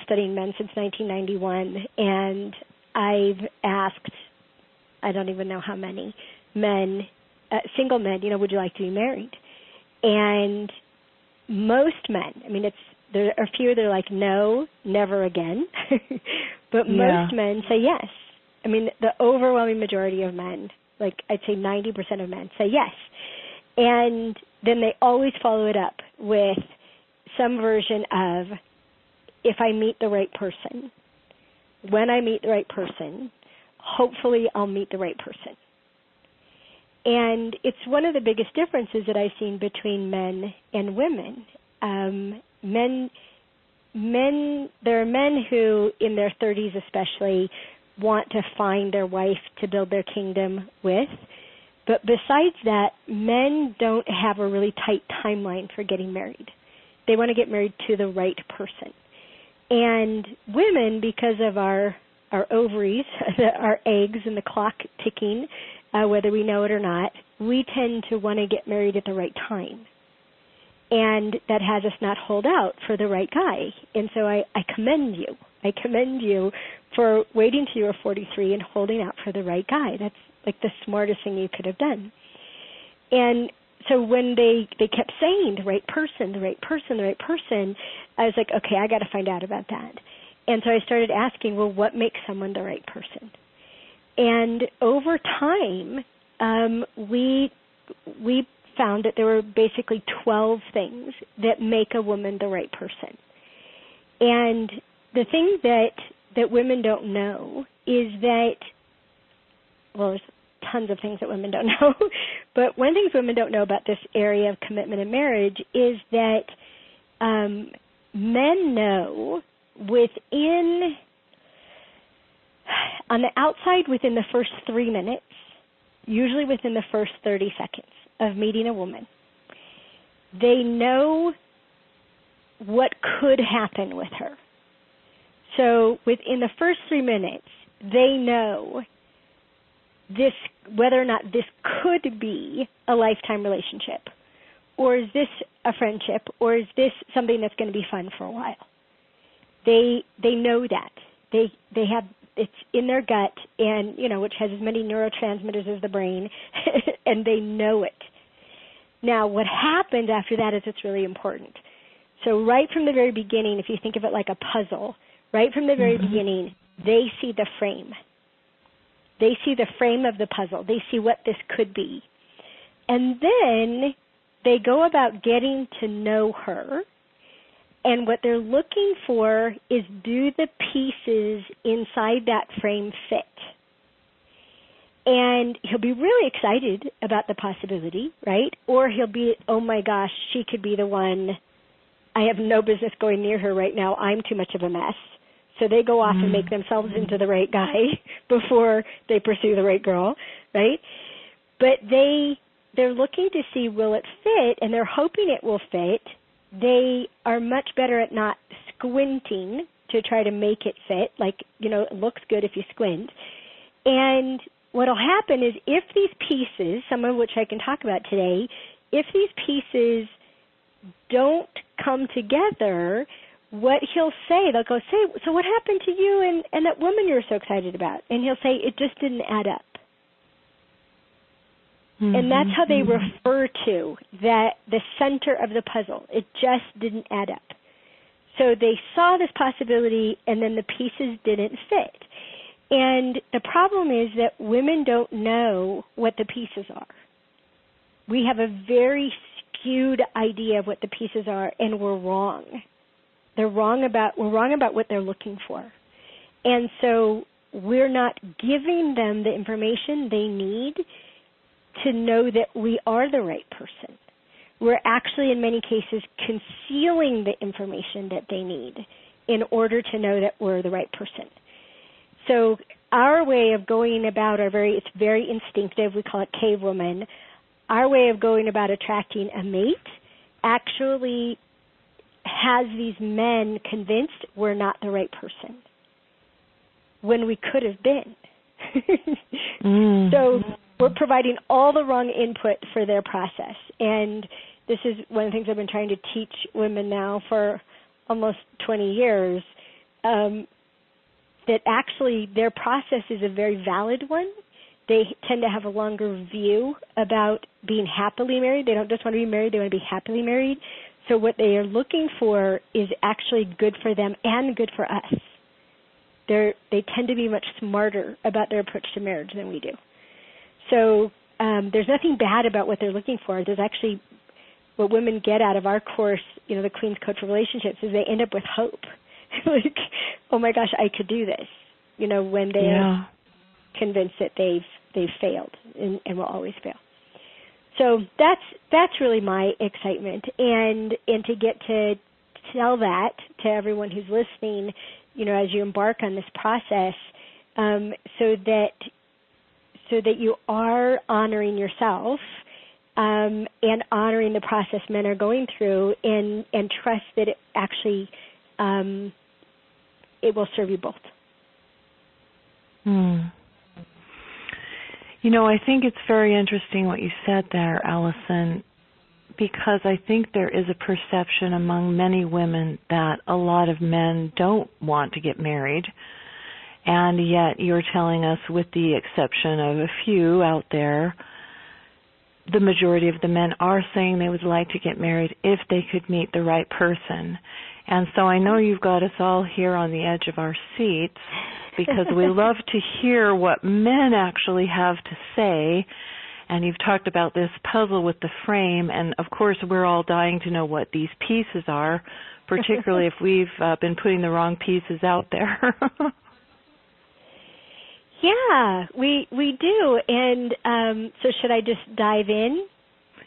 studying men since 1991, and I've asked, I don't even know how many men, single men, would you like to be married? And most men, there are a few that are like, no, never again. But most men say yes. The overwhelming majority of men, like I'd say 90% of men, say yes. And then they always follow it up with some version of, if I meet the right person, when I meet the right person, hopefully I'll meet the right person. And it's one of the biggest differences that I've seen between men and women. There are men who, in their 30s especially, want to find their wife to build their kingdom with. But besides that, men don't have a really tight timeline for getting married. They want to get married to the right person. And women, because of our ovaries, our eggs, and the clock ticking, whether we know it or not, we tend to want to get married at the right time. And that has us not hold out for the right guy. And so I commend you. I commend you for waiting till you were 43 and holding out for the right guy. That's like the smartest thing you could have done. And so when they kept saying the right person, the right person, the right person, I was like, okay, I got to find out about that. And so I started asking, well, what makes someone the right person? And over time, we found that there were basically 12 things that make a woman the right person. And the thing that women don't know is that, well, there's tons of things that women don't know, but one of the things women don't know about this area of commitment and marriage is that men know on the outside within the first 3 minutes, usually within the first 30 seconds of meeting a woman, they know what could happen with her. So within the first 3 minutes, they know whether or not this could be a lifetime relationship, or is this a friendship, or is this something that's going to be fun for a while. They know that. They have, it's in their gut, and which has as many neurotransmitters as the brain, and they know it. Now, what happens after that is it's really important. So right from the very beginning, if you think of it like a puzzle, right from the very beginning, they see the frame. They see the frame of the puzzle. They see what this could be. And then they go about getting to know her, and what they're looking for is, do the pieces inside that frame fit? And he'll be really excited about the possibility, right? Or he'll be, oh my gosh, she could be the one. I have no business going near her right now. I'm too much of a mess. So they go off and make themselves into the right guy before they pursue the right girl, right? But they're looking to see, will it fit, and they're hoping it will fit. They are much better at not squinting to try to make it fit. Like, it looks good if you squint. And what will happen is, if these pieces, some of which I can talk about today, if these pieces don't come together, what he'll say, they'll go, so what happened to you and that woman you were so excited about? And he'll say, it just didn't add up. And that's how they refer to that, the center of the puzzle. It just didn't add up. So they saw this possibility, and then the pieces didn't fit. And the problem is that women don't know what the pieces are. We have a very skewed idea of what the pieces are, and we're wrong. We're wrong about what they're looking for. And so we're not giving them the information they need to know that we are the right person. We're actually, in many cases, concealing the information that they need in order to know that we're the right person. So our way of going about it's very instinctive. We call it cave woman. Our way of going about attracting a mate actually has these men convinced we're not the right person when we could have been. So we're providing all the wrong input for their process. And this is one of the things I've been trying to teach women now for almost 20 years. that actually their process is a very valid one. They tend to have a longer view about being happily married. They don't just want to be married, they want to be happily married. So what they are looking for is actually good for them and good for us. They tend to be much smarter about their approach to marriage than we do. So there's nothing bad about what they're looking for. There's actually what women get out of our course, the Queen's Code for Relationships, is they end up with hope. Like, oh my gosh, I could do this. When they are convinced that they've failed and will always fail. So that's really my excitement, and to get to tell that to everyone who's listening, as you embark on this process, so that you are honoring yourself and honoring the process men are going through, and trust that it actually it will serve you both. I think it's very interesting what you said there, Alison, because I think there is a perception among many women that a lot of men don't want to get married, and yet you're telling us, with the exception of a few out there, the majority of the men are saying they would like to get married if they could meet the right person. And so I know you've got us all here on the edge of our seats, because we love to hear what men actually have to say. And you've talked about this puzzle with the frame, and of course we're all dying to know what these pieces are, particularly if we've been putting the wrong pieces out there. Yeah, we do. And so should I just dive in?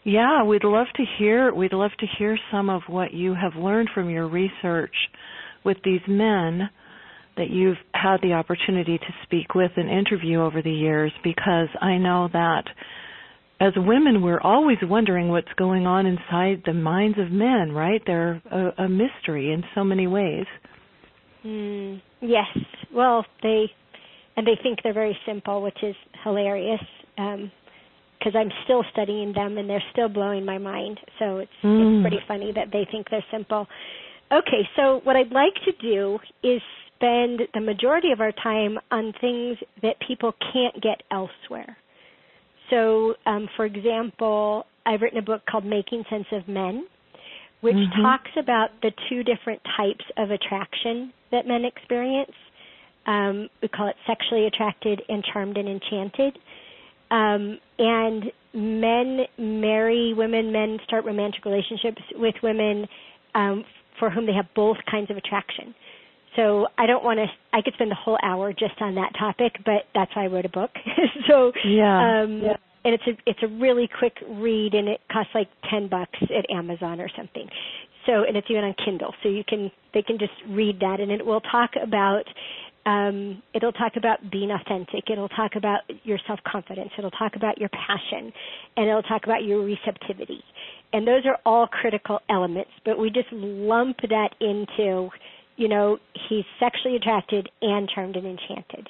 Yeah, we'd love to hear some of what you have learned from your research with these men that you've had the opportunity to speak with and interview over the years, because I know that as women, we're always wondering what's going on inside the minds of men, right? They're a mystery in so many ways. Yes. Well, they think they're very simple, which is hilarious, because I'm still studying them and they're still blowing my mind. So it's pretty funny that they think they're simple. Okay, so what I'd like to do is spend the majority of our time on things that people can't get elsewhere. So, for example, I've written a book called Making Sense of Men, which talks about the two different types of attraction that men experience. We call it sexually attracted and charmed and enchanted. And men marry women, men start romantic relationships with women for whom they have both kinds of attraction. So I could spend the whole hour just on that topic, but that's why I wrote a book. So, and it's a really quick read, and it costs like $10 at Amazon or something. So, and it's even on Kindle, so they can just read that, and it will talk about being authentic. It'll talk about your self-confidence. It'll talk about your passion, and it'll talk about your receptivity. And those are all critical elements, but we just lump that into, he's sexually attracted and charmed and enchanted.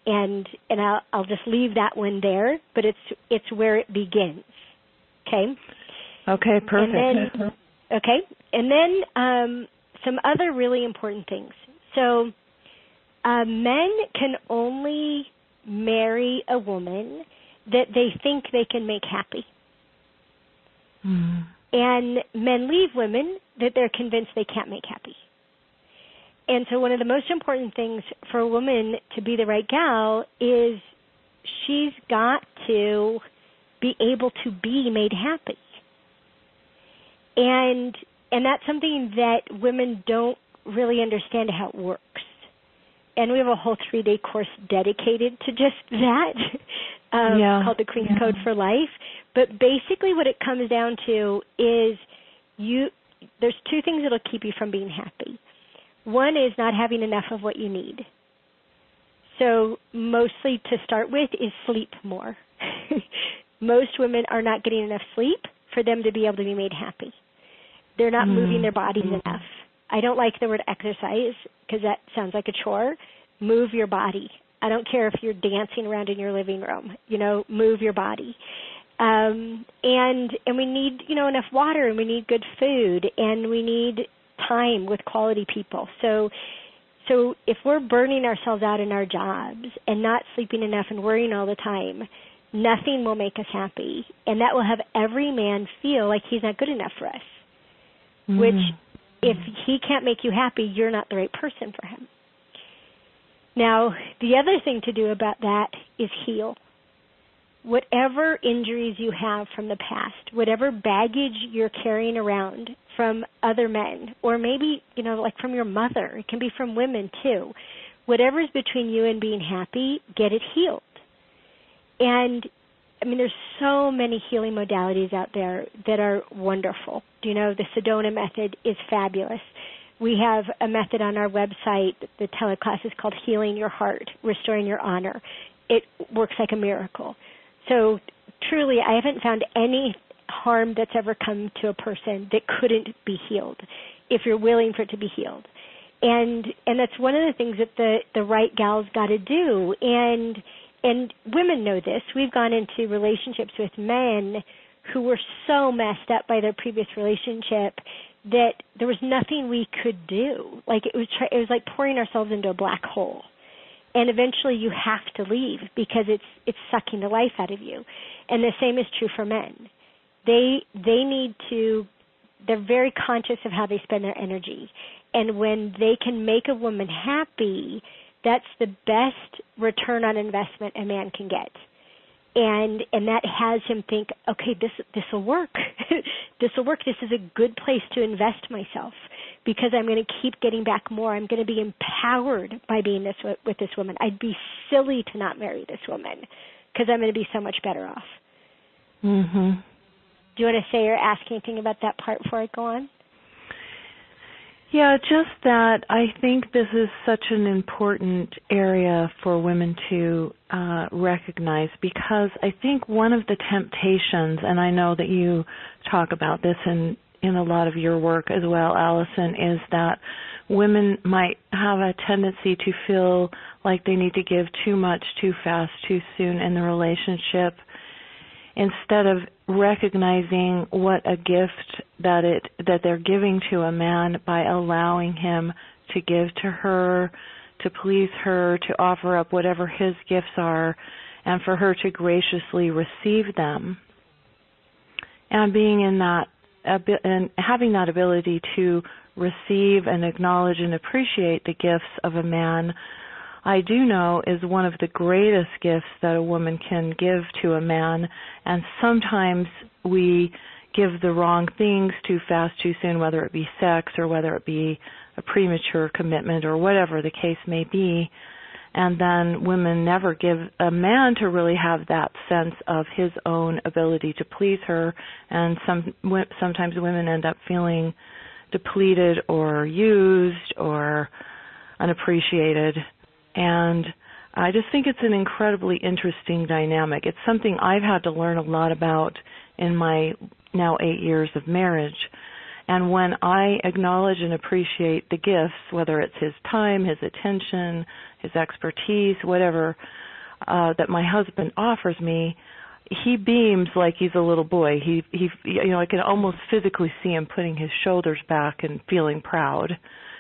And I'll just leave that one there, but it's where it begins. Okay? Okay, perfect. And then some other really important things. So men can only marry a woman that they think they can make happy. And men leave women that they're convinced they can't make happy. And so one of the most important things for a woman to be the right gal is she's got to be able to be made happy. And that's something that women don't really understand how it works. And we have a whole 3-day course dedicated to just that, called the Queen's Code for Life. But basically what it comes down to is there's two things that will keep you from being happy. One is not having enough of what you need. So mostly to start with is sleep more. Most women are not getting enough sleep for them to be able to be made happy. They're not moving their bodies enough. I don't like the word exercise because that sounds like a chore. Move your body. I don't care if you're dancing around in your living room. Move your body. And we need, enough water, and we need good food, and we need time with quality people. So So if we're burning ourselves out in our jobs and not sleeping enough and worrying all the time, nothing will make us happy. And that will have every man feel like he's not good enough for us, which if he can't make you happy, you're not the right person for him. Now, the other thing to do about that is heal. Whatever injuries you have from the past, whatever baggage you're carrying around from other men, or maybe, like from your mother, it can be from women too. Whatever's between you and being happy, get it healed. And, there's so many healing modalities out there that are wonderful. The Sedona method is fabulous. We have a method on our website, the teleclass is called Healing Your Heart, Restoring Your Honor. It works like a miracle. So truly, I haven't found any harm that's ever come to a person that couldn't be healed if you're willing for it to be healed. And that's one of the things that the right gal's got to do. And women know this. We've gone into relationships with men who were so messed up by their previous relationship that there was nothing we could do. Like it was like pouring ourselves into a black hole. And eventually you have to leave because it's sucking the life out of you. And the same is true for men. They need to, they're very conscious of how they spend their energy. And when they can make a woman happy, that's the best return on investment a man can get. And that has him think, okay, this will work. This will work. This is a good place to invest myself because I'm going to keep getting back more. I'm going to be empowered by being with this woman. I'd be silly to not marry this woman because I'm going to be so much better off. Mm-hmm. Do you want to say or ask anything about that part before I go on? Yeah, just that I think this is such an important area for women to recognize because I think one of the temptations, and I know that you talk about this in a lot of your work as well, Alison, is that women might have a tendency to feel like they need to give too much, too fast, too soon in the relationship, instead of recognizing what a gift that they're giving to a man by allowing him to give to her, to please her, to offer up whatever his gifts are, and for her to graciously receive them. And being in that and having that ability to receive and acknowledge and appreciate the gifts of a man, I do know is one of the greatest gifts that a woman can give to a man, and sometimes we give the wrong things too fast, too soon, whether it be sex or whether it be a premature commitment or whatever the case may be, and then women never give a man to really have that sense of his own ability to please her, and sometimes women end up feeling depleted or used or unappreciated. And I just think it's an incredibly interesting dynamic. It's something I've had to learn a lot about in my now 8 years of marriage. And when I acknowledge and appreciate the gifts, whether it's his time, his attention, his expertise, whatever that my husband offers me, he beams like he's a little boy. He I can almost physically see him putting his shoulders back and feeling proud.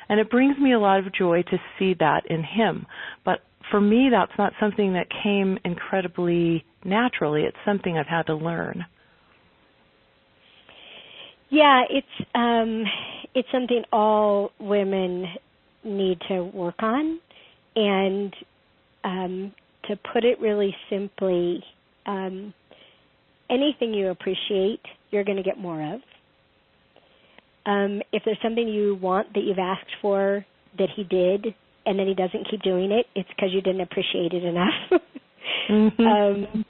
And it brings me a lot of joy to see that in him. But for me, that's not something that came incredibly naturally. It's something I've had to learn. Yeah, it's something all women need to work on. And to put it really simply, anything you appreciate, you're going to get more of. If there's something you want that you've asked for that he did and then he doesn't keep doing it, it's because you didn't appreciate it enough. Mm-hmm.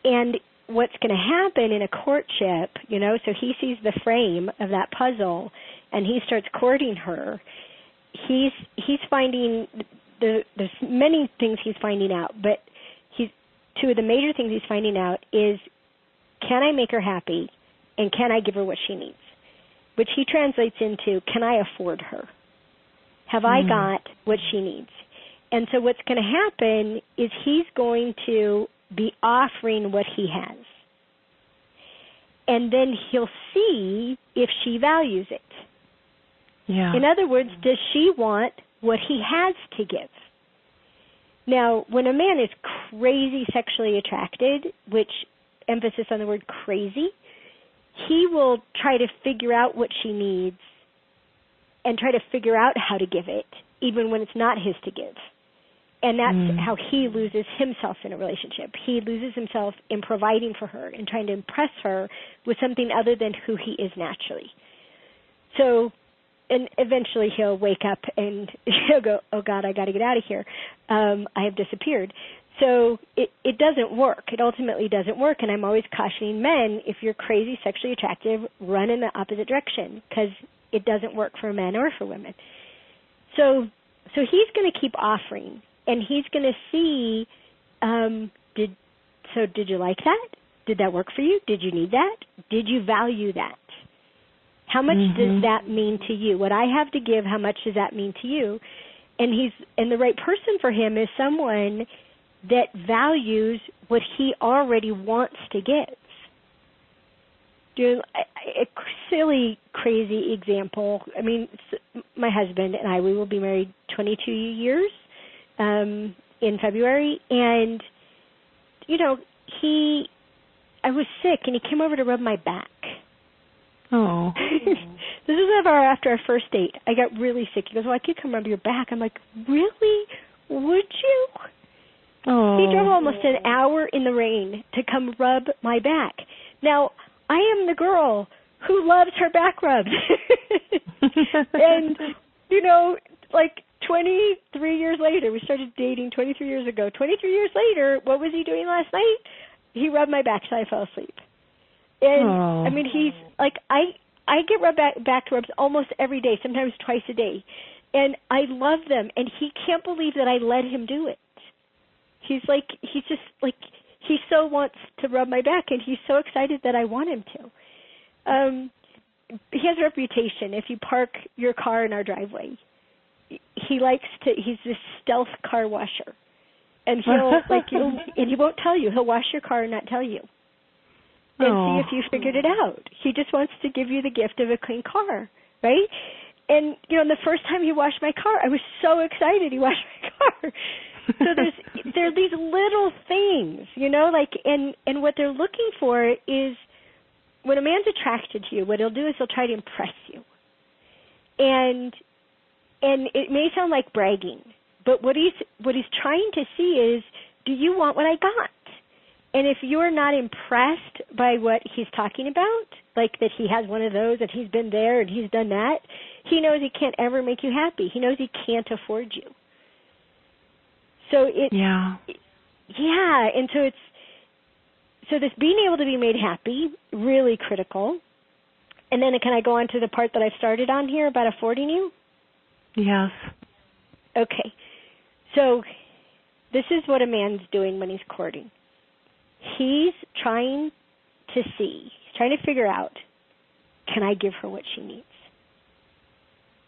And what's going to happen in a courtship, so he sees the frame of that puzzle and he starts courting her. He's finding there's many things he's finding out, but two of the major things he's finding out is, can I make her happy? And can I give her what she needs? Which he translates into, can I afford her? Have I got what she needs? And so what's going to happen is he's going to be offering what he has. And then he'll see if she values it. Yeah. In other words, does she want what he has to give? Now, when a man is crazy sexually attracted, which emphasis on the word crazy, he will try to figure out what she needs and try to figure out how to give it, even when it's not his to give. And that's how he loses himself in a relationship. He loses himself in providing for her and trying to impress her with something other than who he is naturally. So, and eventually he'll wake up and he'll go, oh, God, I got to get out of here. I have disappeared. So it doesn't work. It ultimately doesn't work. And I'm always cautioning men, if you're crazy sexually attractive, run in the opposite direction, because it doesn't work for men or for women. So he's going to keep offering, and he's going to see, did you like that? Did that work for you? Did you need that? Did you value that? How much does that mean to you? What I have to give, how much does that mean to you? And the right person for him is someone that values what he already wants to give. A silly, crazy example. I mean, my husband and I, we will be married 22 years in February, and I was sick, and he came over to rub my back. Oh. This is after our first date. I got really sick. He goes, well, I could come rub your back. I'm like, really? Would you? Oh. He drove almost an hour in the rain to come rub my back. Now, I am the girl who loves her back rubs. And, 23 years later, we started dating 23 years ago. 23 years later, what was he doing last night? He rubbed my back so I fell asleep. And, I mean, he's like, I get back rubs almost every day, sometimes twice a day. And I love them. And he can't believe that I let him do it. He so wants to rub my back, and he's so excited that I want him to. He has a reputation. If you park your car in our driveway, he's this stealth car washer. And and he won't tell you. He'll wash your car and not tell you. And see if you figured it out. He just wants to give you the gift of a clean car, right? And, the first time he washed my car, I was so excited he washed my car. So there are these little things, and what they're looking for is, when a man's attracted to you, what he'll do is he'll try to impress you. And it may sound like bragging, but what he's trying to see is, do you want what I got? And if you're not impressed by what he's talking about, like that he has one of those, that he's been there and he's done that, he knows he can't ever make you happy. He knows he can't afford you. So and so this being able to be made happy, really critical. And then can I go on to the part that I've started on here about affording you? Yes. Okay. So this is what a man's doing when he's courting. He's trying to figure out, can I give her what she needs?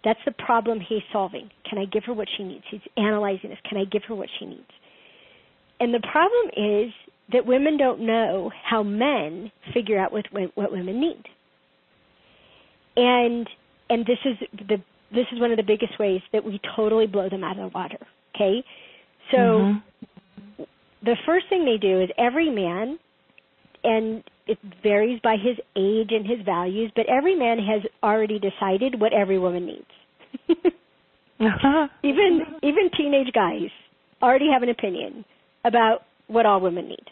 That's the problem he's solving. Can I give her what she needs? He's analyzing this. Can I give her what she needs? And the problem is that women don't know how men figure out what women need. And this is one of the biggest ways that we totally blow them out of the water. Okay? So the first thing they do is, every man, and it varies by his age and his values, but every man has already decided what every woman needs. Even teenage guys already have an opinion about what all women need.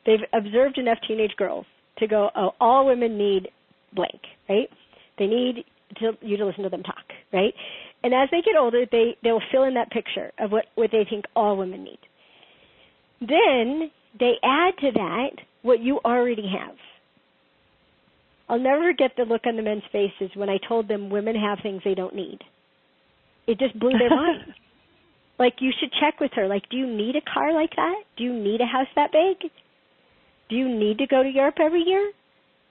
They've observed enough teenage girls to go, oh, all women need blank, right? They need you to listen to them talk, right? And as they get older, they'll fill in that picture of what they think all women need. Then they add to that what you already have. I'll never forget the look on the men's faces when I told them women have things they don't need. It just blew their mind. Like, you should check with her. Like, do you need a car like that? Do you need a house that big? Do you need to go to Europe every year?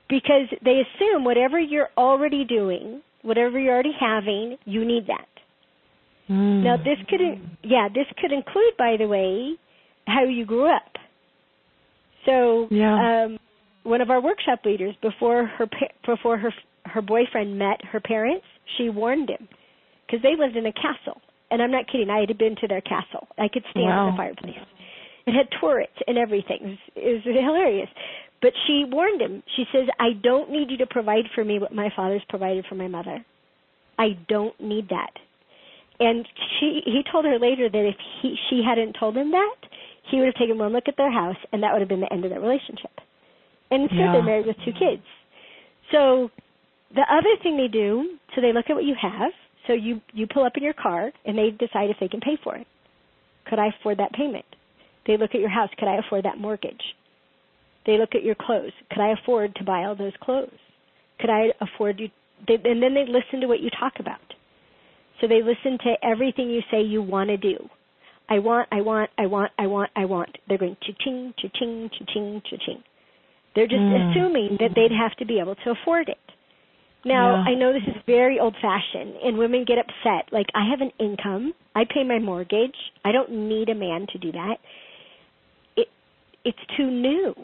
Because they assume whatever you're already doing, whatever you're already having, you need that. Now, this could include, by the way, how you grew up. So, one of our workshop leaders, before her boyfriend met her parents, She warned him because they lived in a castle. And I'm not kidding. I had been to their castle. I could stand at the fireplace. It had turrets and everything. It was hilarious. But she warned him. She says, I don't need you to provide for me what my father's provided for my mother. I don't need that. And he told her later that if she hadn't told him that, he would have taken one look at their house, and that would have been the end of their relationship. And instead, they're married with 2 kids. So the other thing they do, so they look at what you have. So you pull up in your car, and they decide if they can pay for it. Could I afford that payment? They look at your house. Could I afford that mortgage? They look at your clothes. Could I afford to buy all those clothes? Could I afford you? And then they listen to what you talk about. So they listen to everything you say you want to do. I want. They're going cha-ching, cha-ching, cha-ching, cha-ching. They're just assuming that they'd have to be able to afford it. Now, I know this is very old-fashioned, and women get upset. Like, I have an income. I pay my mortgage. I don't need a man to do that. It's too new.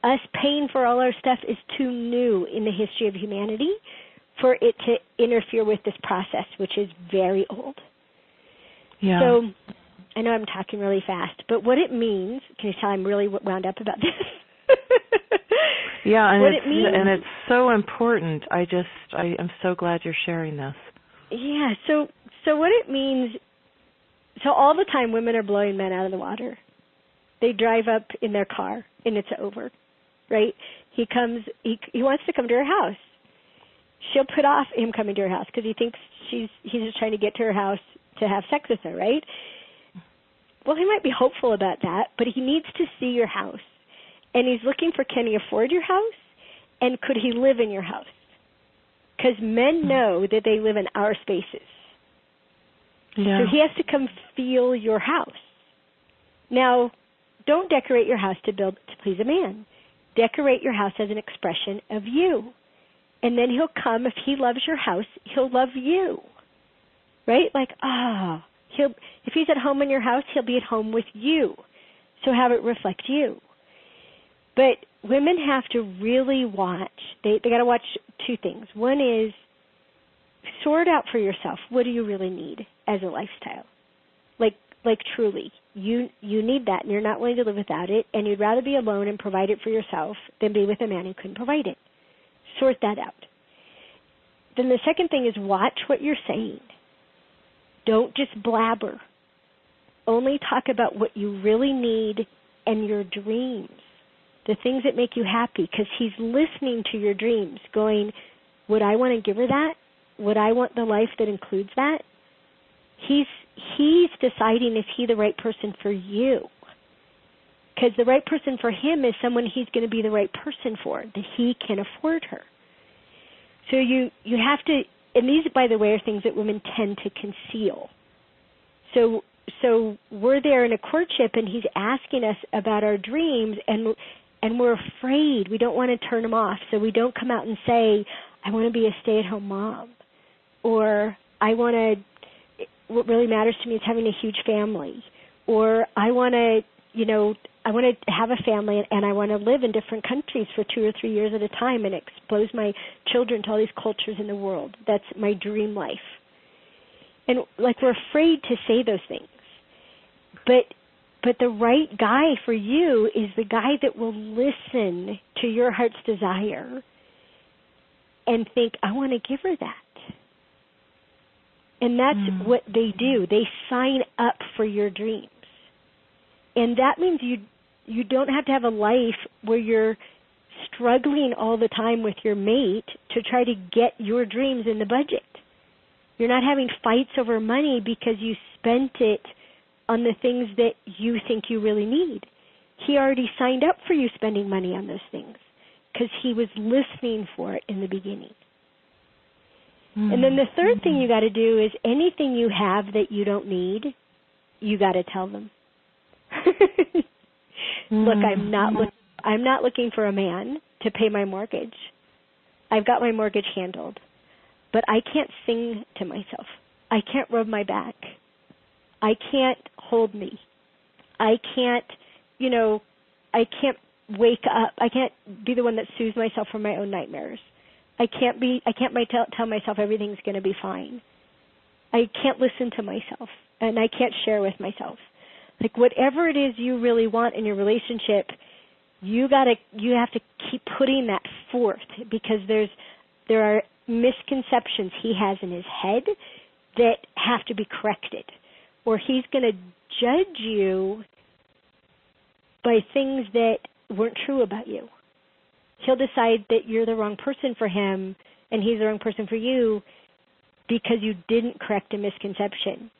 Us paying for all our stuff is too new in the history of humanity for it to interfere with this process, which is very old. Yeah. So I know I'm talking really fast, but what it means, can you tell I'm really wound up about this? Yeah, and it's so important. I am so glad you're sharing this. Yeah, so what it means, so all the time women are blowing men out of the water. They drive up in their car and it's over, right? He wants to come to her house. She'll put off him coming to her house because he thinks he's just trying to get to her house to have sex with her, right? Well, he might be hopeful about that, but he needs to see your house. And he's looking for, can he afford your house? And could he live in your house? Because men know that they live in our spaces. Yeah. So he has to come feel your house. Now, don't decorate your house to please a man. Decorate your house as an expression of you. And then he'll come, if he loves your house, he'll love you. Right? Like, if he's at home in your house, he'll be at home with you. So have it reflect you. But women have to really watch. They got to watch 2 things. One is sort out for yourself, what do you really need as a lifestyle? Like truly, you need that, and you're not willing to live without it, and you'd rather be alone and provide it for yourself than be with a man who couldn't provide it. Sort that out. Then the second thing is watch what you're saying. Don't just blabber. Only talk about what you really need and your dreams, the things that make you happy, because he's listening to your dreams, going, would I want to give her that? Would I want the life that includes that? He's deciding, is he the right person for you? Because the right person for him is someone he's going to be the right person for, that he can afford her. So you have to, and these, by the way, are things that women tend to conceal. So we're there in a courtship, and he's asking us about our dreams, and we're afraid. We don't want to turn him off, so we don't come out and say, I want to be a stay-at-home mom, or what really matters to me is having a huge family, or I want to have a family, and I want to live in different countries for 2 or 3 years at a time and expose my children to all these cultures in the world. That's my dream life. And we're afraid to say those things. But the right guy for you is the guy that will listen to your heart's desire and think, I want to give her that. And that's what they do. They sign up for your dreams. And that means you don't have to have a life where you're struggling all the time with your mate to try to get your dreams in the budget. You're not having fights over money because you spent it on the things that you think you really need. He already signed up for you spending money on those things because he was listening for it in the beginning. And then the third thing you got to do is anything you have that you don't need, you got to tell them. Look, I'm not looking for a man to pay my mortgage. I've got my mortgage handled. But I can't sing to myself. I can't rub my back. I can't hold me. I can't wake up. I can't be the one that soothes myself from my own nightmares. I can't tell myself everything's going to be fine. I can't listen to myself, and I can't share with myself. Like, whatever it is you really want in your relationship, you have to keep putting that forth, because there are misconceptions he has in his head that have to be corrected, or he's going to judge you by things that weren't true about you. He'll decide that you're the wrong person for him and he's the wrong person for you because you didn't correct a misconception.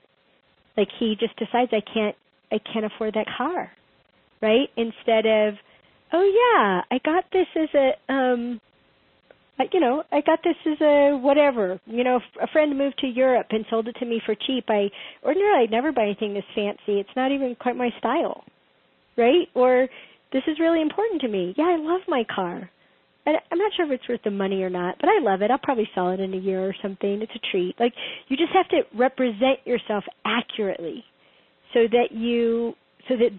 Like, he just decides, I can't afford that car, right? Instead of, oh yeah, I got this as a whatever. A friend moved to Europe and sold it to me for cheap. Ordinarily I'd never buy anything this fancy. It's not even quite my style, right? Or, this is really important to me. Yeah, I love my car. I'm not sure if it's worth the money or not, but I love it. I'll probably sell it in a year or something. It's a treat. Like, you just have to represent yourself accurately so that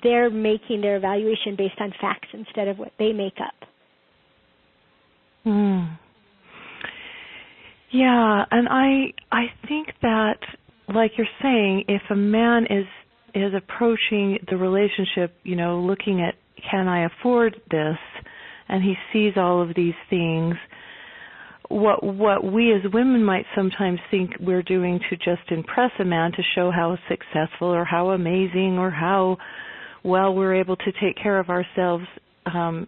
they're making their evaluation based on facts instead of what they make up. Yeah, and I think that, like you're saying, if a man is approaching the relationship, looking at, can I afford this? And he sees all of these things. What we as women might sometimes think we're doing to just impress a man, to show how successful or how amazing or how well we're able to take care of ourselves,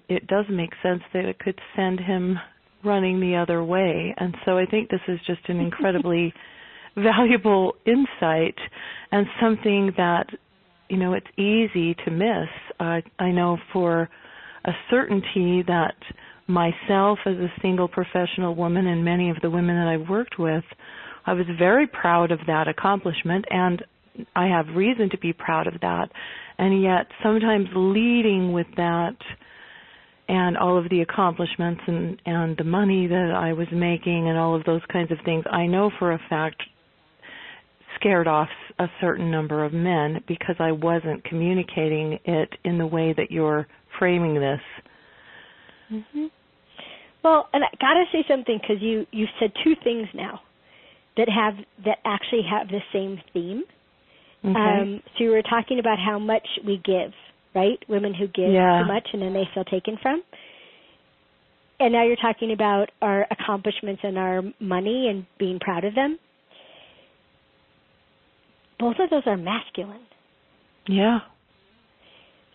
it does make sense that it could send him running the other way. And so I think this is just an incredibly valuable insight, and something that, it's easy to miss. I know for a certainty that myself as a single professional woman, and many of the women that I've worked with, I was very proud of that accomplishment, and I have reason to be proud of that. And yet sometimes leading with that and all of the accomplishments and the money that I was making and all of those kinds of things, I know for a fact scared off a certain number of men because I wasn't communicating it in the way that you're framing this. Mm-hmm. Well, and I got to say something, because you said two things now that actually have the same theme. Okay. So you were talking about how much we give, right? Women who give too much and then they feel taken from. And now you're talking about our accomplishments and our money and being proud of them. Both of those are masculine. Yeah.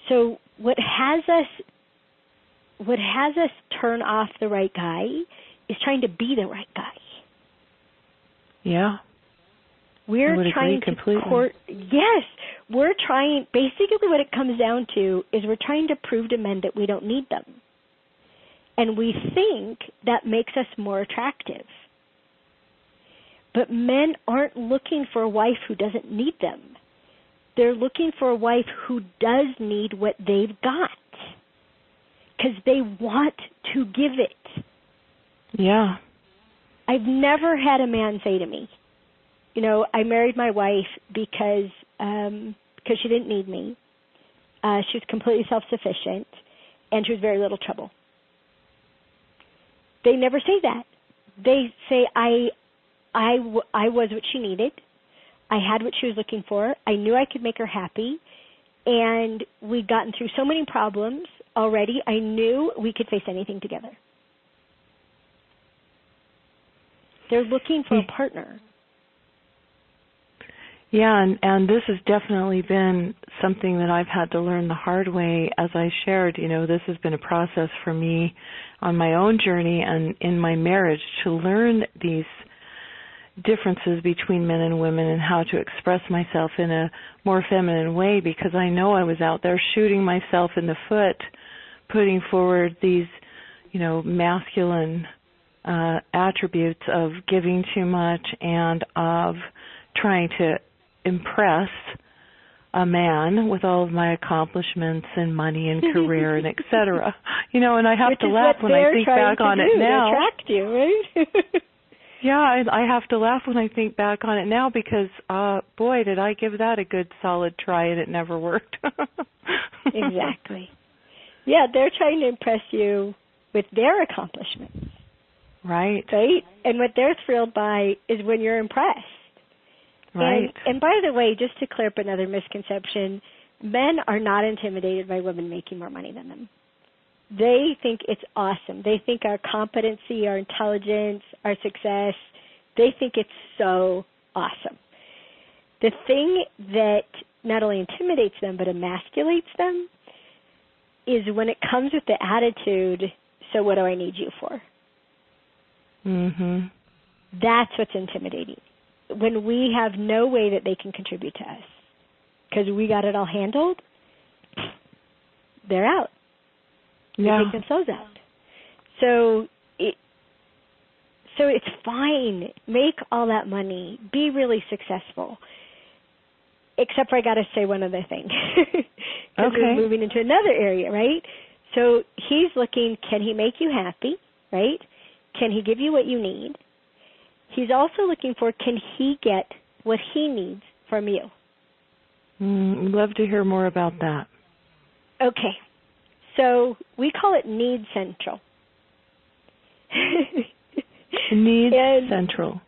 So what has us turn off the right guy is trying to be the right guy. Yeah. We're trying to court. Yes, we're trying. Basically, what it comes down to is we're trying to prove to men that we don't need them, and we think that makes us more attractive. But men aren't looking for a wife who doesn't need them. They're looking for a wife who does need what they've got, because they want to give it. Yeah. I've never had a man say to me, I married my wife because she didn't need me. She was completely self-sufficient, and she was very little trouble. They never say that. They say, I was what she needed. I had what she was looking for. I knew I could make her happy, and we'd gotten through so many problems already. I knew we could face anything together. They're looking for a partner. Yeah, and this has definitely been something that I've had to learn the hard way. As I shared, this has been a process for me on my own journey and in my marriage to learn these differences between men and women and how to express myself in a more feminine way, because I know I was out there shooting myself in the foot, putting forward these, masculine attributes of giving too much and of trying to impress a man with all of my accomplishments and money and career and et cetera. And I have to laugh when I think back on it now. Attract you, right? Yeah, I have to laugh when I think back on it now because, boy, did I give that a good solid try and it never worked. Exactly. Yeah, they're trying to impress you with their accomplishments. Right. Right? And what they're thrilled by is when you're impressed. Right. And by the way, just to clear up another misconception, men are not intimidated by women making more money than them. They think it's awesome. They think our competency, our intelligence, our success, they think it's so awesome. The thing that not only intimidates them but emasculates them is when it comes with the attitude, so what do I need you for? Mm-hmm. That's what's intimidating. When we have no way that they can contribute to us because we got it all handled, they're out. Yeah. They take themselves out. So it's fine. Make all that money. Be really successful. Except for I got to say one other thing. Because we're moving into another area, right? So he's looking, can he make you happy, right? Can he give you what you need? He's also looking for, can he get what he needs from you? Love to hear more about that. Okay. So we call it need central. Need central.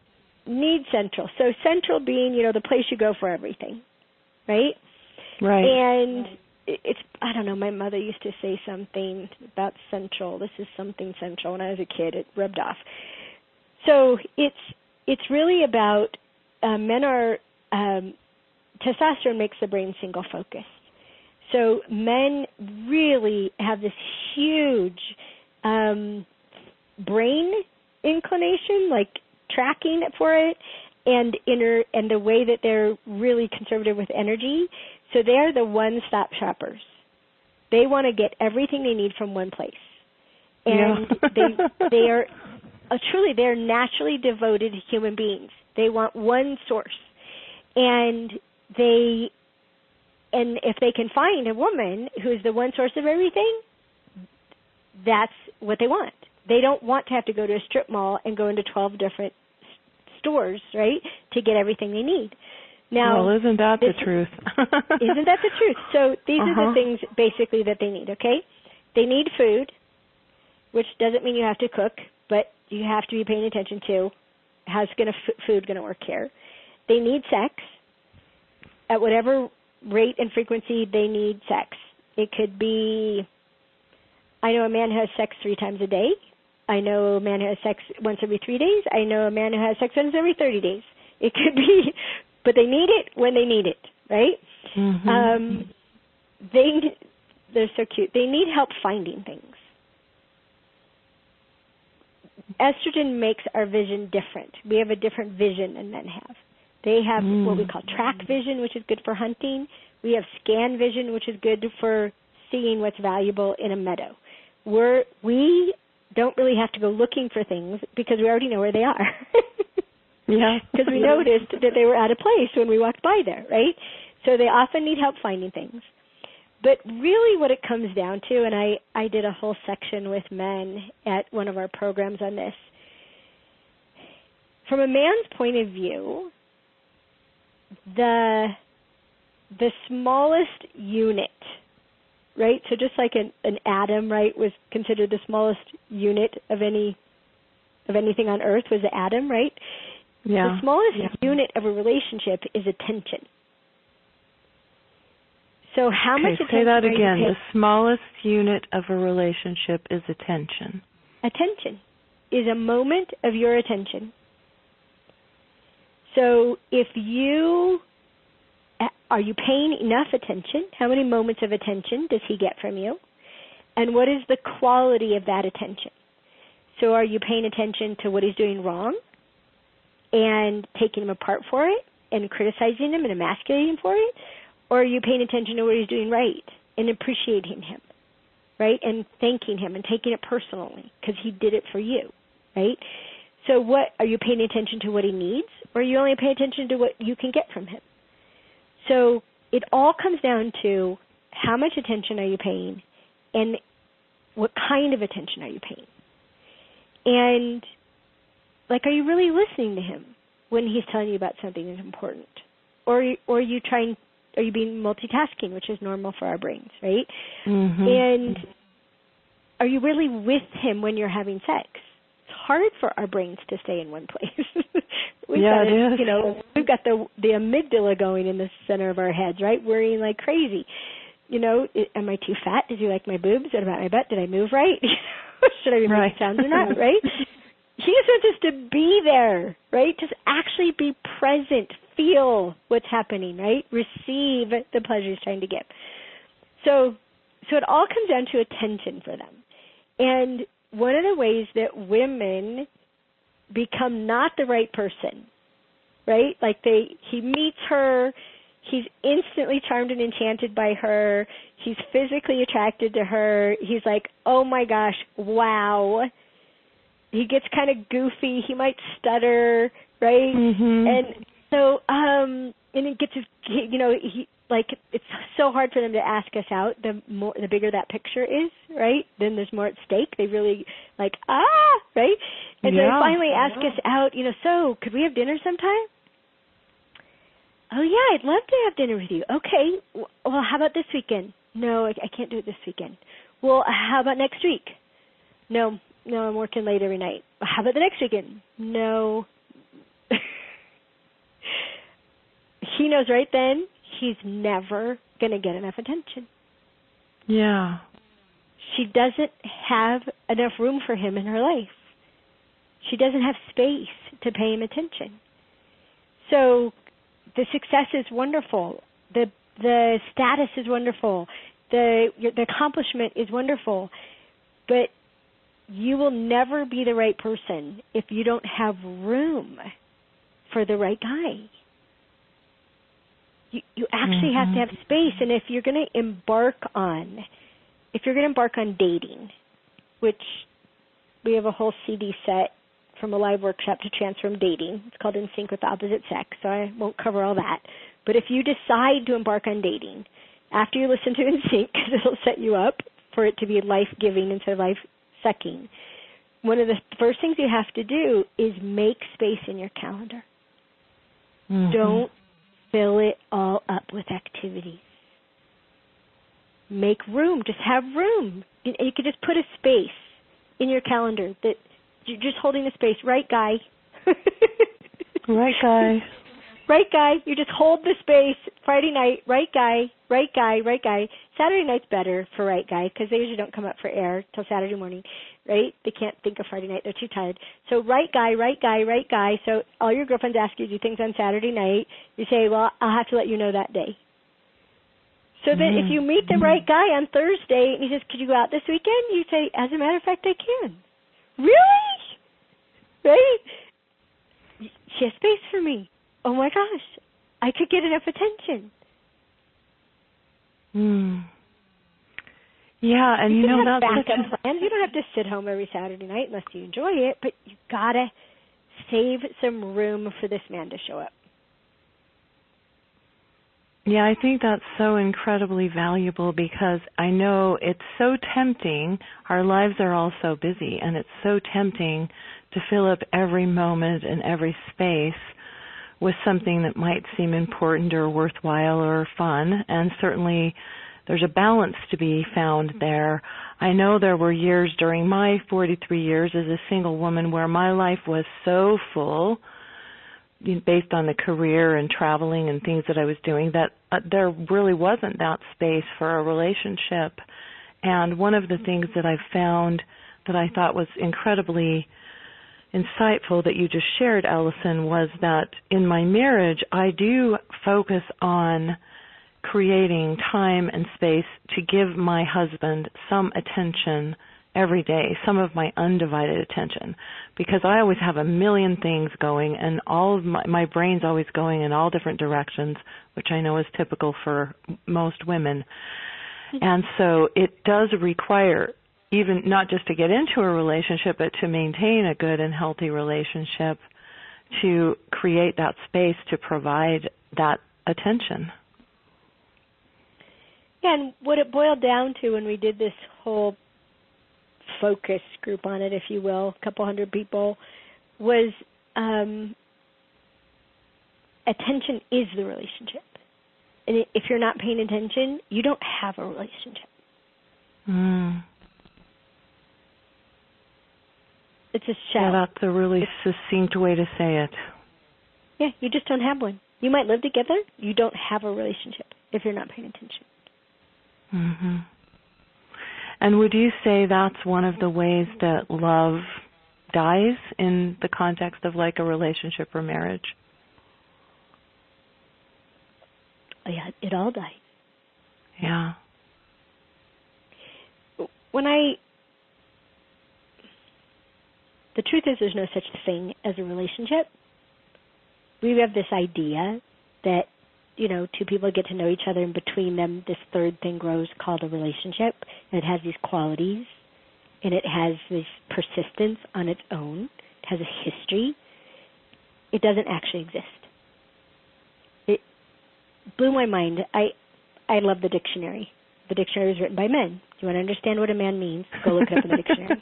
Need central. So central being, the place you go for everything, right? Right. And it's, I don't know, my mother used to say something about central. This is something central. When I was a kid, it rubbed off. So it's really about men are, testosterone makes the brain single focused. So men really have this huge brain inclination, like tracking for it, and the way that they're really conservative with energy. So they are the one-stop shoppers. They want to get everything they need from one place, and they are truly they're naturally devoted human beings. They want one source, and if they can find a woman who's the one source of everything, that's what they want. They don't want to have to go to a strip mall and go into 12 different stores, right, to get everything they need. Now, well, isn't that the truth? Isn't that the truth? So these are the things basically that they need, okay? They need food, which doesn't mean you have to cook, but you have to be paying attention to how's food going to work here. They need sex at whatever rate and frequency they need sex. It could be, I know a man who has sex 3 times a day. I know a man who has sex once every 3 days. I know a man who has sex once every 30 days. It could be, but they need it when they need it, right? Mm-hmm. They're so cute. They need help finding things. Estrogen makes our vision different. We have a different vision than men have. They have what we call track vision, which is good for hunting. We have scan vision, which is good for seeing what's valuable in a meadow. We don't really have to go looking for things because we already know where they are. Yeah. Because we noticed that they were out of place when we walked by there, right? So they often need help finding things. But really what it comes down to, and I did a whole section with men at one of our programs on this, from a man's point of view, the smallest unit, right? So just like an atom, right, was considered the smallest unit of anything on Earth was the atom, right? Yeah. The smallest unit of a relationship is attention. So how much attention? Say that again. The smallest unit of a relationship is attention. Attention is a moment of your attention. So are you paying enough attention? How many moments of attention does he get from you? And what is the quality of that attention? So are you paying attention to what he's doing wrong and taking him apart for it and criticizing him and emasculating him for it? Or are you paying attention to what he's doing right and appreciating him, right, and thanking him and taking it personally because he did it for you, right? So what are you paying attention to what he needs, or are you only paying attention to what you can get from him? So it all comes down to how much attention are you paying and what kind of attention are you paying? And, are you really listening to him when he's telling you about something that's important? Or are you being multitasking, which is normal for our brains, right? Mm-hmm. And are you really with him when you're having sex? It's hard for our brains to stay in one place. It is. We've got the amygdala going in the center of our heads, right? Worrying like crazy. Am I too fat? Did you like my boobs? What about my butt? Did I move right? Should I be making sounds or not, right? He just wants us to be there, right? Just actually be present, feel what's happening, right? Receive the pleasure he's trying to give. So it all comes down to attention for them. And one of the ways that women become not the right person, right? Like he meets her, he's instantly charmed and enchanted by her, he's physically attracted to her, he's like, oh my gosh, wow. He gets kind of goofy, he might stutter, right? Mm-hmm. And so, and it gets, it's so hard for them to ask us out. The bigger that picture is, right? Then there's more at stake. They really right? And so they finally ask us out. So could we have dinner sometime? Oh yeah, I'd love to have dinner with you. Okay. Well, how about this weekend? No, I can't do it this weekend. Well, how about next week? No, I'm working late every night. How about the next weekend? No. He knows right then he's never going to get enough attention. Yeah. She doesn't have enough room for him in her life. She doesn't have space to pay him attention. So the success is wonderful. The status is wonderful. The accomplishment is wonderful. But you will never be the right person if you don't have room for the right guy. You actually have to have space. And if you're going to embark on dating, which we have a whole CD set from a live workshop to transform dating. It's called In Sync with the Opposite Sex, so I won't cover all that. But if you decide to embark on dating, after you listen to In Sync, because it'll set you up for it to be life-giving instead of life-sucking, one of the first things you have to do is make space in your calendar. Mm-hmm. Don't fill it all up with activities. Make room. Just have room. You could just put a space in your calendar that you're just holding the space. Right guy. Right guy. Right guy. You just hold the space. Friday night, right guy, right guy, right guy. Saturday night's better for right guy because they usually don't come up for air till Saturday morning, right? They can't think of Friday night. They're too tired. So right guy, right guy, right guy. So all your girlfriends ask you to do things on Saturday night. You say, well, I'll have to let you know that day. So that if you meet the right guy on Thursday and he says, could you go out this weekend? You say, as a matter of fact, I can. Really? Right? She has space for me. Oh, my gosh. I could get enough attention. Yeah, and you know that's backup plans. You don't have to sit home every Saturday night unless you enjoy it, but you got to save some room for this man to show up. Yeah, I think that's so incredibly valuable because I know it's so tempting. Our lives are all so busy, and it's so tempting to fill up every moment and every space with something that might seem important or worthwhile or fun, and certainly there's a balance to be found there. I know there were years during my 43 years as a single woman where my life was so full, based on the career and traveling and things that I was doing, that there really wasn't that space for a relationship. And one of the things that I found that I thought was incredibly insightful that you just shared, Alison, was that in my marriage, I do focus on creating time and space to give my husband some attention every day, some of my undivided attention, because I always have a million things going and all of my brain's always going in all different directions, which I know is typical for most women. And so it does require, even not just to get into a relationship, but to maintain a good and healthy relationship, to create that space to provide that attention. Yeah, and what it boiled down to when we did this whole focus group on it, if you will, a couple hundred people, was attention is the relationship. And if you're not paying attention, you don't have a relationship. It's a shell. Yeah, that's a really succinct way to say it. Yeah, you just don't have one. You might live together. You don't have a relationship if you're not paying attention. Mm-hmm. And would you say that's one of the ways that love dies in the context of like a relationship or marriage? Yeah, it all dies. Yeah. The truth is there's no such thing as a relationship. We have this idea that, two people get to know each other, and between them this third thing grows called a relationship, and it has these qualities, and it has this persistence on its own. It has a history. It doesn't actually exist. It blew my mind. I love the dictionary. The dictionary was written by men. Do you want to understand what a man means? Go look it up in the dictionary.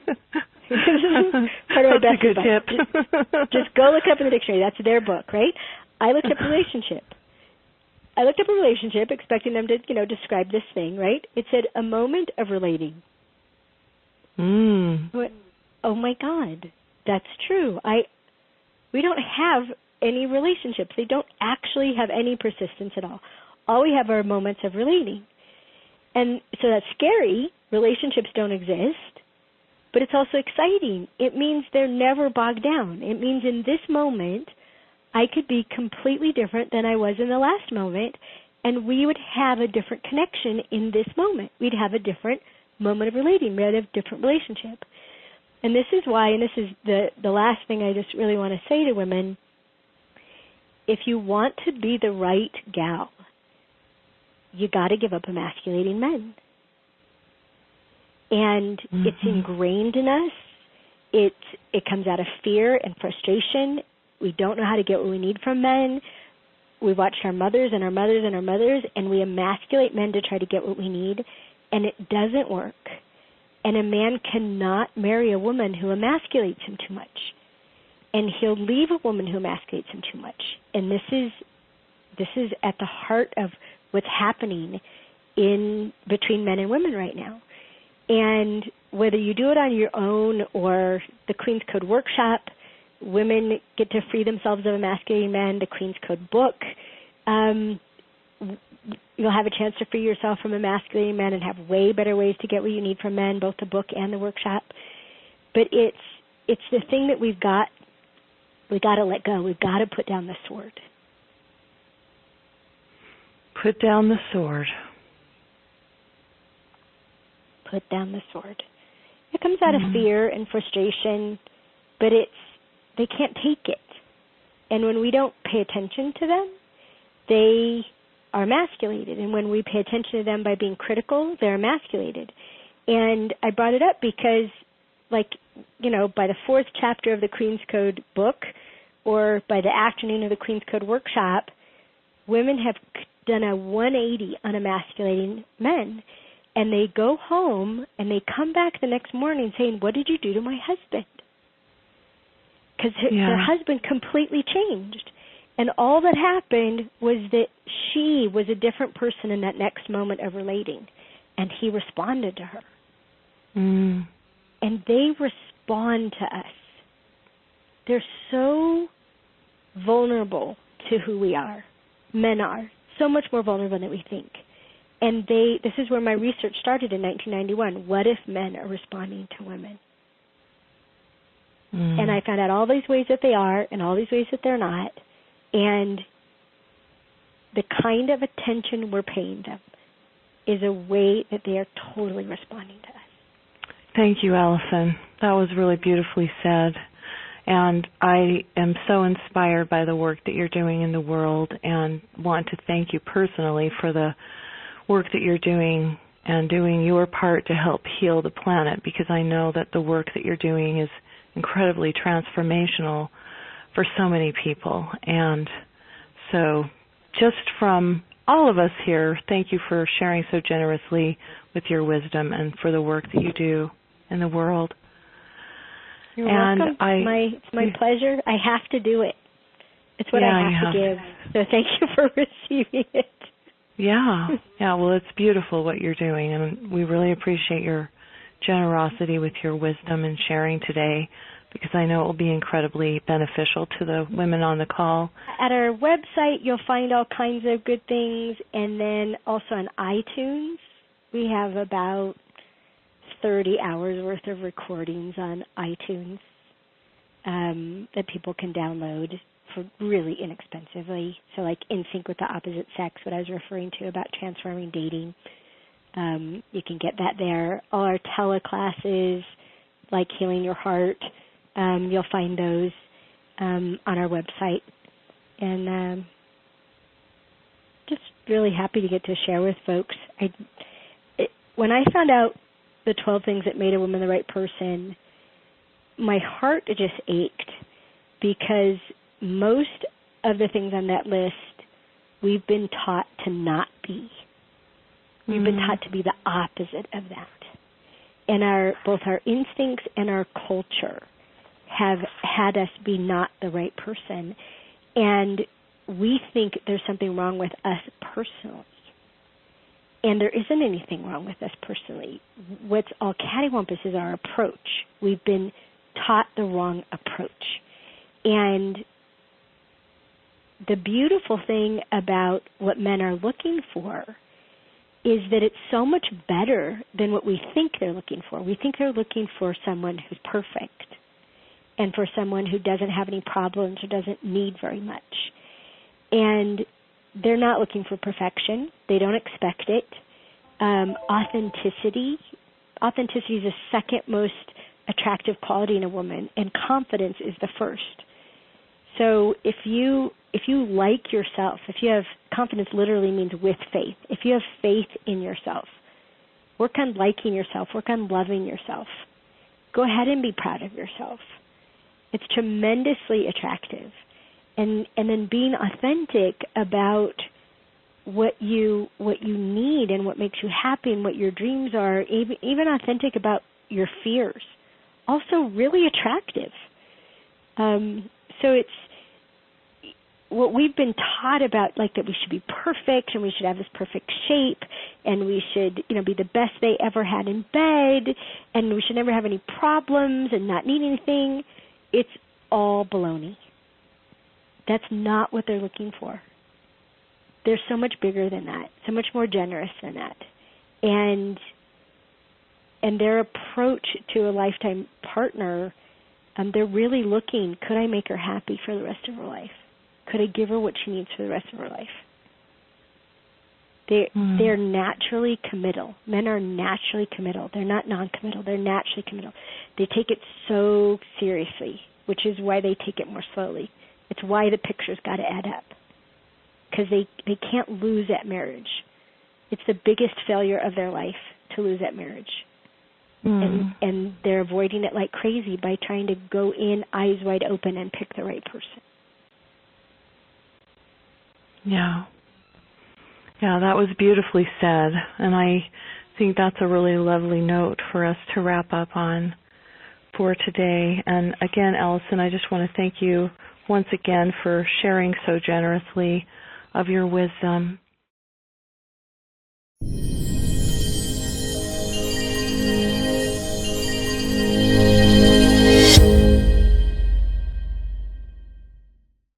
Part of my best good advice. tip. Just go look up in the dictionary. That's their book, right? I looked up relationship. I looked up a relationship, expecting them to, describe this thing, right? It said a moment of relating. Mm. Oh my God, that's true. We don't have any relationships. They don't actually have any persistence at all. All we have are moments of relating. And so that's scary. Relationships don't exist. But it's also exciting. It means they're never bogged down. It means in this moment, I could be completely different than I was in the last moment, and we would have a different connection in this moment. We'd have a different moment of relating. We'd have a different relationship. And this is why, and this is the last thing I just really want to say to women, if you want to be the right gal, you got to give up emasculating men. And it's ingrained in us. It comes out of fear and frustration. We don't know how to get what we need from men. We watched our mothers and our mothers and our mothers, and we emasculate men to try to get what we need, and it doesn't work. And a man cannot marry a woman who emasculates him too much. And he'll leave a woman who emasculates him too much. And this is at the heart of what's happening in between men and women right now. And whether you do it on your own or the Queen's Code Workshop, women get to free themselves of emasculating men, the Queen's Code book. You'll have a chance to free yourself from emasculating men and have way better ways to get what you need from men, both the book and the workshop. But it's the thing that we got to let go. We've got to put down the sword. Put down the sword. Put down the sword. It comes out of fear and frustration, but they can't take it. And when we don't pay attention to them, they are emasculated. And when we pay attention to them by being critical, they're emasculated. And I brought it up because, by the fourth chapter of the Queen's Code book or by the afternoon of the Queen's Code workshop, women have done a 180 on emasculating men. And they go home and they come back the next morning saying, "What did you do to my husband?" Because their husband completely changed. And all that happened was that she was a different person in that next moment of relating. And he responded to her. Mm. And they respond to us. They're so vulnerable to who we are. Men are. So much more vulnerable than we think. And this is where my research started in 1991. What if men are responding to women? Mm. And I found out all these ways that they are and all these ways that they're not. And the kind of attention we're paying them is a way that they are totally responding to us. Thank you, Alison. That was really beautifully said. And I am so inspired by the work that you're doing in the world and want to thank you personally for the work that you're doing and doing your part to help heal the planet, because I know that the work that you're doing is incredibly transformational for so many people. And so just from all of us here, thank you for sharing so generously with your wisdom and for the work that you do in the world. You're welcome. It's my pleasure. I have to do it. It's what I have to give. So thank you for receiving it. Yeah. Well, it's beautiful what you're doing, and we really appreciate your generosity with your wisdom and sharing today because I know it will be incredibly beneficial to the women on the call. At our website, you'll find all kinds of good things, and then also on iTunes, we have about 30 hours worth of recordings on iTunes that people can download for really inexpensively. So like In Sync with the Opposite Sex, what I was referring to about transforming dating, you can get that there. All our teleclasses, like Healing Your Heart, you'll find those on our website. And just really happy to get to share with folks. When I found out the 12 things that made a woman the right person, my heart just ached, because most of the things on that list we've been taught to not be. We've been taught to be the opposite of that. And both our instincts and our culture have had us be not the right person. And we think there's something wrong with us personally. And there isn't anything wrong with us personally. What's all cattywampus is our approach. We've been taught the wrong approach. And the beautiful thing about what men are looking for is that it's so much better than what we think they're looking for. We think they're looking for someone who's perfect and for someone who doesn't have any problems or doesn't need very much. And they're not looking for perfection. They don't expect it. Authenticity is the second most attractive quality in a woman, and confidence is the first. So if you like yourself, if you have confidence, literally means with faith. If you have faith in yourself, work on liking yourself, work on loving yourself. Go ahead and be proud of yourself. It's tremendously attractive. And then being authentic about what you need and what makes you happy and what your dreams are, even authentic about your fears, also really attractive. So it's what we've been taught about, like that we should be perfect and we should have this perfect shape and we should, be the best they ever had in bed and we should never have any problems and not need anything. It's all baloney. That's not what they're looking for. They're so much bigger than that, so much more generous than that. And their approach to a lifetime partner, they're really looking, could I make her happy for the rest of her life? Could I give her what she needs for the rest of her life? They're naturally committal. Men are naturally committal. They're not non-committal. They're naturally committal. They take it so seriously, which is why they take it more slowly. It's why the picture's got to add up, because they can't lose at marriage. It's the biggest failure of their life to lose at marriage. And they're avoiding it like crazy by trying to go in eyes wide open and pick the right person. Yeah. Yeah, that was beautifully said. And I think that's a really lovely note for us to wrap up on for today. And again, Alison, I just want to thank you once again for sharing so generously of your wisdom.